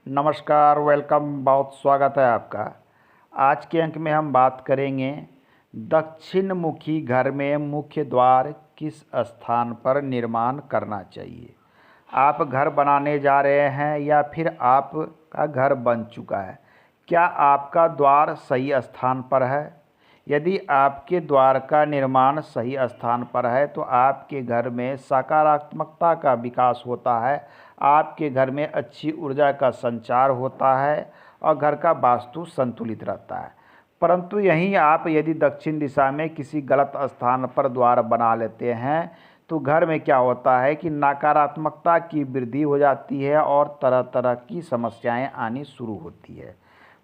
नमस्कार, वेलकम, बहुत स्वागत है आपका। आज के अंक में हम बात करेंगे दक्षिण मुखी घर में मुख्य द्वार किस स्थान पर निर्माण करना चाहिए। आप घर बनाने जा रहे हैं या फिर आपका घर बन चुका है, क्या आपका द्वार सही स्थान पर है? यदि आपके द्वार का निर्माण सही स्थान पर है तो आपके घर में सकारात्मकता का विकास होता है, आपके घर में अच्छी ऊर्जा का संचार होता है और घर का वास्तु संतुलित रहता है। परंतु यहीं आप यदि दक्षिण दिशा में किसी गलत स्थान पर द्वार बना लेते हैं तो घर में क्या होता है कि नकारात्मकता की वृद्धि हो जाती है और तरह तरह की समस्याएं आनी शुरू होती है।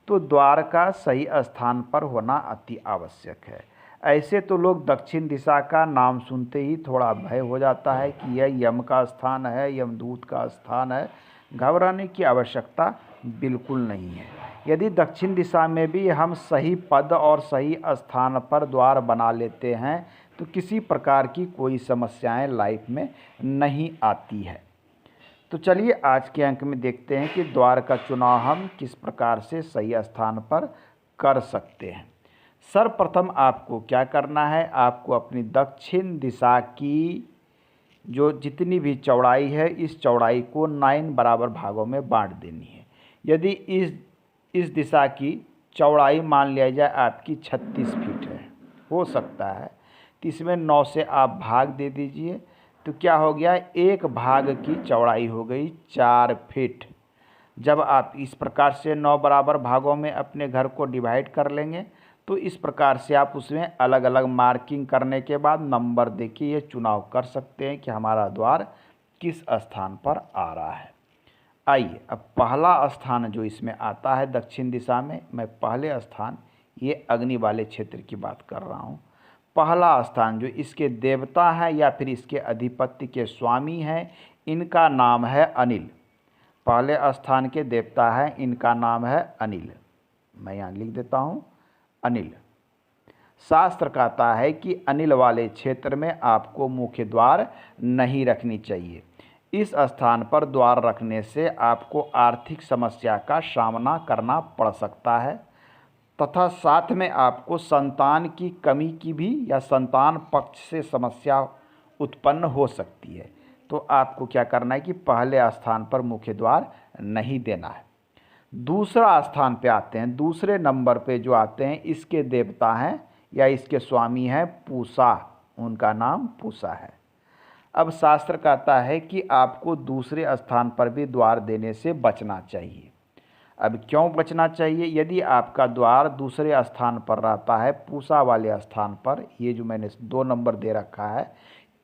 तो द्वार का सही स्थान पर होना अति आवश्यक है। ऐसे तो लोग दक्षिण दिशा का नाम सुनते ही थोड़ा भय हो जाता है कि यह यम का स्थान है, यमदूत का स्थान है। घबराने की आवश्यकता बिल्कुल नहीं है। यदि दक्षिण दिशा में भी हम सही पद और सही स्थान पर द्वार बना लेते हैं तो किसी प्रकार की कोई समस्याएं लाइफ में नहीं आती है। तो चलिए आज के अंक में देखते हैं कि द्वार का चुनाव हम किस प्रकार से सही स्थान पर कर सकते हैं। सर्वप्रथम आपको क्या करना है, आपको अपनी दक्षिण दिशा की जो जितनी भी चौड़ाई है इस चौड़ाई को 9 बराबर भागों में बांट देनी है। यदि इस दिशा की चौड़ाई मान लिया जाए आपकी 36 फीट है, हो सकता है, तो इसमें 9 से आप भाग दे दीजिए तो क्या हो गया, एक भाग की चौड़ाई हो गई 4 फीट। जब आप इस प्रकार से 9 बराबर भागों में अपने घर को डिवाइड कर लेंगे तो इस प्रकार से आप उसमें अलग अलग मार्किंग करने के बाद नंबर देके ये चुनाव कर सकते हैं कि हमारा द्वार किस स्थान पर आ रहा है। आइए अब पहला स्थान जो इसमें आता है दक्षिण दिशा में, मैं पहले स्थान ये अग्नि वाले क्षेत्र की बात कर रहा हूँ। पहला स्थान जो इसके देवता हैं या फिर इसके अधिपति के स्वामी हैं, इनका नाम है अनिल। पहले स्थान के देवता हैं, इनका नाम है अनिल। मैं यहाँ लिख देता हूँ अनिल। शास्त्र कहता है कि अनिल वाले क्षेत्र में आपको मुख्य द्वार नहीं रखनी चाहिए। इस स्थान पर द्वार रखने से आपको आर्थिक समस्या का सामना करना पड़ सकता है तथा साथ में आपको संतान की कमी की भी या संतान पक्ष से समस्या उत्पन्न हो सकती है। तो आपको क्या करना है कि पहले स्थान पर मुख्य द्वार नहीं देना है। दूसरा स्थान पे आते हैं, दूसरे नंबर पे जो आते हैं इसके देवता हैं या इसके स्वामी हैं पूषा, उनका नाम पूषा है। अब शास्त्र कहता है कि आपको दूसरे स्थान पर भी द्वार देने से बचना चाहिए। अब क्यों बचना चाहिए? यदि आपका द्वार दूसरे स्थान पर रहता है, पूषा वाले स्थान पर, ये जो मैंने 2 नंबर दे रखा है,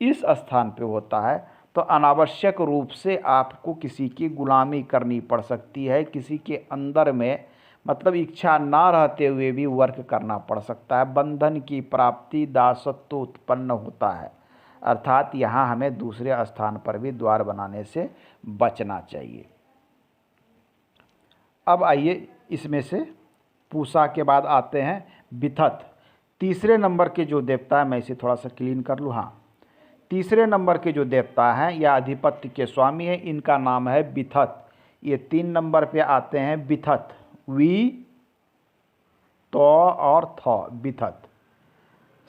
इस स्थान पे होता है तो अनावश्यक रूप से आपको किसी की गुलामी करनी पड़ सकती है, किसी के अंदर में मतलब इच्छा ना रहते हुए भी वर्क करना पड़ सकता है। बंधन की प्राप्ति, दासत्व उत्पन्न होता है। अर्थात यहाँ हमें दूसरे स्थान पर भी द्वार बनाने से बचना चाहिए। अब आइए इसमें से पूषा के बाद आते हैं बिथत। तीसरे नंबर के जो देवता है, मैं इसे थोड़ा सा क्लीन कर लूँ। हाँ, तीसरे नंबर के जो देवता हैं या अधिपत्य के स्वामी हैं, इनका नाम है बिथत। ये 3 नंबर पे आते हैं बिथत, वी तो और थ, बिथत।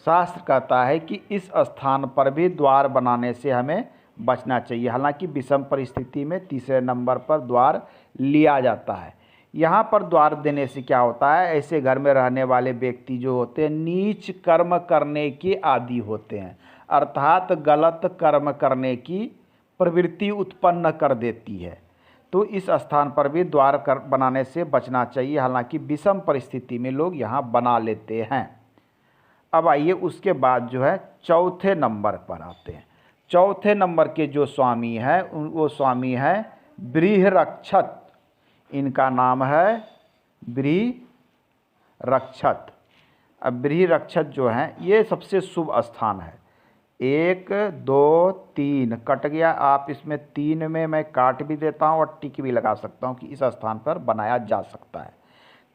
शास्त्र कहता है कि इस स्थान पर भी द्वार बनाने से हमें बचना चाहिए। हालांकि विषम परिस्थिति में तीसरे नंबर पर द्वार लिया जाता है। यहाँ पर द्वार देने से क्या होता है, ऐसे घर में रहने वाले व्यक्ति जो होते हैं नीच कर्म करने के आदी होते हैं, अर्थात गलत कर्म करने की प्रवृत्ति उत्पन्न कर देती है। तो इस स्थान पर भी द्वार बनाने से बचना चाहिए। हालांकि विषम परिस्थिति में लोग यहाँ बना लेते हैं। अब आइए उसके बाद जो है चौथे नंबर पर आते हैं। चौथे नंबर के जो स्वामी हैं वो स्वामी हैं बृहरक्षत। इनका नाम है बृहरक्षत। अब बृहरक्षत जो हैं ये सबसे शुभ स्थान है। 1 2 3 कट गया, आप इसमें 3 में मैं काट भी देता हूँ और टिक भी लगा सकता हूँ कि इस स्थान पर बनाया जा सकता है।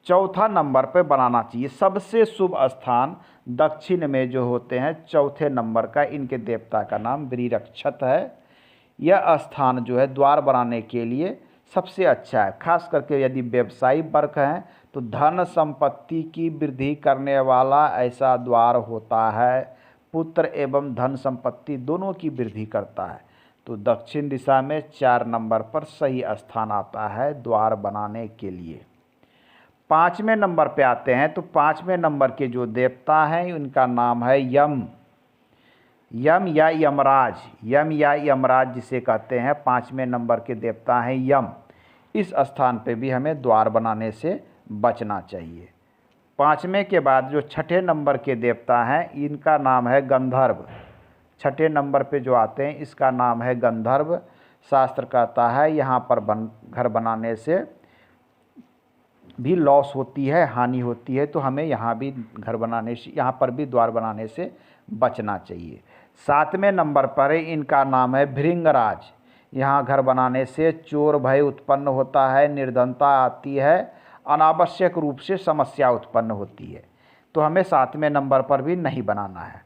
चौथा नंबर पे बनाना चाहिए। सबसे शुभ स्थान दक्षिण में जो होते हैं चौथे नंबर का, इनके देवता का नाम बृहरक्षत है। यह स्थान जो है द्वार बनाने के लिए सबसे अच्छा है। खास करके यदि व्यवसायी वर्ग हैं तो धन संपत्ति की वृद्धि करने वाला ऐसा द्वार होता है। पुत्र एवं धन संपत्ति दोनों की वृद्धि करता है। तो दक्षिण दिशा में 4 नंबर पर सही स्थान आता है द्वार बनाने के लिए। 5वें नंबर पे आते हैं तो 5वें नंबर के जो देवता हैं उनका नाम है यम। यम या यमराज, यम या यमराज जिसे कहते हैं, 5वें नंबर के देवता हैं यम। इस स्थान पे भी हमें द्वार बनाने से बचना चाहिए। 5वें के बाद जो 6ठे नंबर के देवता हैं इनका नाम है गंधर्व। 6ठे नंबर पे जो आते हैं इसका नाम है गंधर्व। शास्त्र कहता है यहाँ पर घर बनाने से भी लॉस होती है, हानि होती है, तो हमें यहाँ भी घर बनाने से, यहाँ पर भी द्वार बनाने से बचना चाहिए। 7वें नंबर पर इनका नाम है भृंगराज। यहाँ घर बनाने से चोर भय उत्पन्न होता है, निर्धनता आती है, अनावश्यक रूप से समस्या उत्पन्न होती है, तो हमें 7वें नंबर पर भी नहीं बनाना है।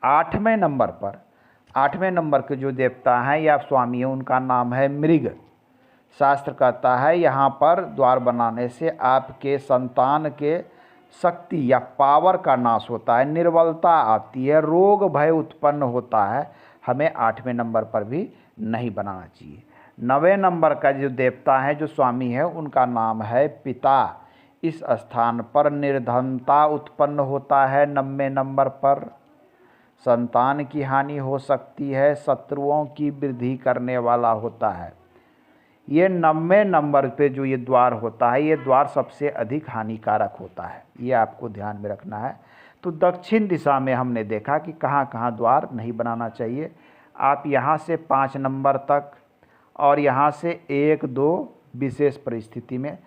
8वें नंबर पर, 8वें नंबर के जो देवता हैं या स्वामी हैं उनका नाम है मृग। शास्त्र कहता है यहाँ पर द्वार बनाने से आपके संतान के शक्ति या पावर का नाश होता है, निर्बलता आती है, रोग भय उत्पन्न होता है, हमें 8वें नंबर पर भी नहीं बनाना चाहिए। 9वें नंबर का जो देवता है, जो स्वामी है, उनका नाम है पिता। इस स्थान पर निर्धनता उत्पन्न होता है। 9वें नंबर पर संतान की हानि हो सकती है, शत्रुओं की वृद्धि करने वाला होता है। ये 9वें नंबर पे जो ये द्वार होता है, ये द्वार सबसे अधिक हानिकारक होता है, ये आपको ध्यान में रखना है। तो दक्षिण दिशा में हमने देखा कि कहाँ कहाँ द्वार नहीं बनाना चाहिए। आप यहाँ से 5 नंबर तक और यहाँ से 1, 2 विशेष परिस्थिति में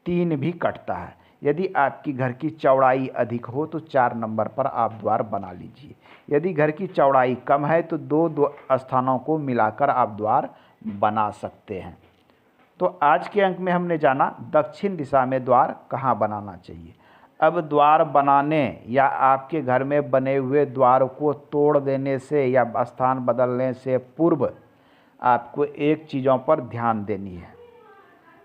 3 भी कटता है। यदि आपकी घर की चौड़ाई अधिक हो तो 4 नंबर पर आप द्वार बना लीजिए। यदि घर की चौड़ाई कम है तो 2 स्थानों को मिलाकर आप द्वार बना सकते हैं। तो आज के अंक में हमने जाना दक्षिण दिशा में द्वार कहाँ बनाना चाहिए। अब द्वार बनाने या आपके घर में बने हुए द्वार को तोड़ देने से या स्थान बदलने से पूर्व आपको एक चीज़ों पर ध्यान देनी है।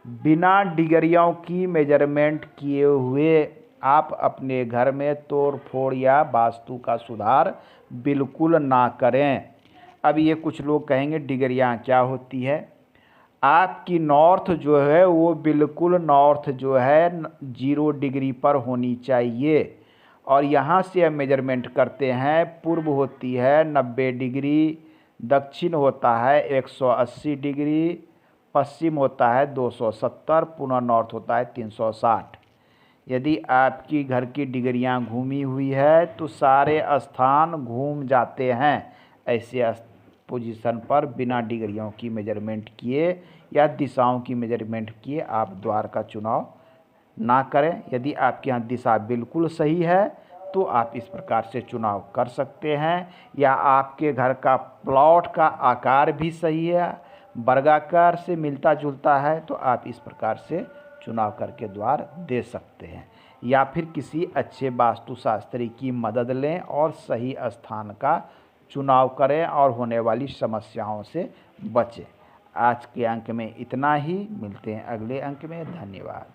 बिना डिग्रियों की मेजरमेंट किए हुए आप अपने घर में तोड़ फोड़ या वास्तु का सुधार बिल्कुल ना करें। अब ये कुछ लोग कहेंगे डिग्रियाँ क्या होती है। आपकी नॉर्थ जो है वो बिल्कुल नॉर्थ जो है 0 डिग्री पर होनी चाहिए, और यहाँ से हम मेजरमेंट करते हैं। पूर्व होती है 90 डिग्री, दक्षिण होता है 180 डिग्री, पश्चिम होता है 270, पुनः नॉर्थ होता है 360। यदि आपकी घर की डिग्रियाँ घूमी हुई है तो सारे स्थान घूम जाते हैं। ऐसे पोजीशन पर बिना डिग्रियों की मेजरमेंट किए या दिशाओं की मेजरमेंट किए आप द्वार का चुनाव ना करें। यदि आपके यहाँ दिशा बिल्कुल सही है तो आप इस प्रकार से चुनाव कर सकते हैं, या आपके घर का प्लॉट का आकार भी सही है, वर्गाकार से मिलता जुलता है, तो आप इस प्रकार से चुनाव करके द्वार दे सकते हैं। या फिर किसी अच्छे वास्तुशास्त्री की मदद लें और सही स्थान का चुनाव करें और होने वाली समस्याओं से बचें। आज के अंक में इतना ही, मिलते हैं अगले अंक में। धन्यवाद।